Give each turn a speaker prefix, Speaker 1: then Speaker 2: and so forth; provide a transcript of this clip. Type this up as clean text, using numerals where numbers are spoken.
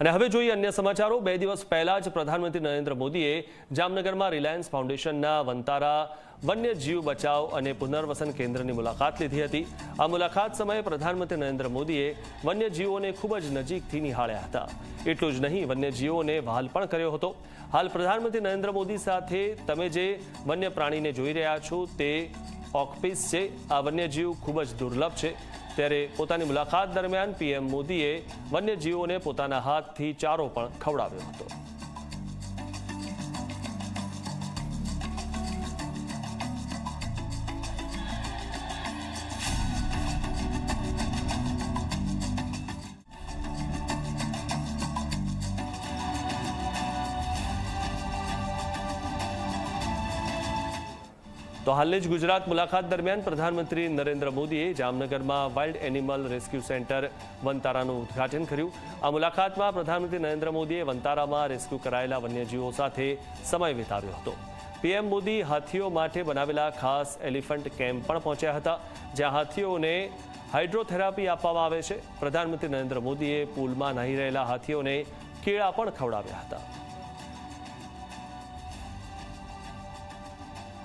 Speaker 1: અને હવે જોઈએ અન્ય સમાચારો। 2 દિવસ પહેલા જ પ્રધાનમંત્રી નરેન્દ્ર મોદીએ જામનગરમાં રિલાયન્સ ફાઉન્ડેશનના વંતારા વન્યજીવ બચાવ અને પુનર્વસન કેન્દ્રની મુલાકાત લીધી હતી। આ મુલાકાત સમયે પ્રધાનમંત્રી નરેન્દ્ર મોદીએ વન્યજીવોને ખૂબ જ નજીકથી નિહાળ્યા હતા। એટલું જ નહીં, વન્યજીવોને વહાલ પણ કર્યો હતો। હાલ પ્રધાનમંત્રી નરેન્દ્ર મોદી સાથે તમે જે વન્ય પ્રાણીને જોઈ રહ્યા છો તે ઓક્ટોપસ છે। આ વન્યજીવ ખૂબ જ દુર્લભ છે। ત્યારે પોતાની મુલાકાત દરમિયાન પીએમ મોદીએ વન્યજીવોને પોતાના હાથથી ચારો પણ ખવડાવ્યો હતો। તો હાલની જ ગુજરાત મુલાકાત દરમિયાન પ્રધાનમંત્રી નરેન્દ્ર મોદીએ જામનગરમાં વાઇલ્ડ એનિમલ રેસ્ક્યુ સેન્ટર વંતારાનું ઉદ્ઘાટન કર્યું। આ મુલાકાતમાં પ્રધાનમંત્રી નરેન્દ્ર મોદીએ વંતારામાં રેસ્ક્યુ કરાયેલા વન્યજીવો સાથે સમય વિતાવ્યો હતો। પીએમ મોદી હાથીઓ માટે બનાવેલા ખાસ એલિફન્ટ કેમ્પ પણ પહોંચ્યા હતા, જ્યાં હાથીઓને હાઇડ્રોથેરાપી આપવામાં આવે છે। પ્રધાનમંત્રી નરેન્દ્ર મોદીએ પૂલમાં નાહી રહેલા હાથીઓને કેળા પણ ખવડાવ્યા હતા।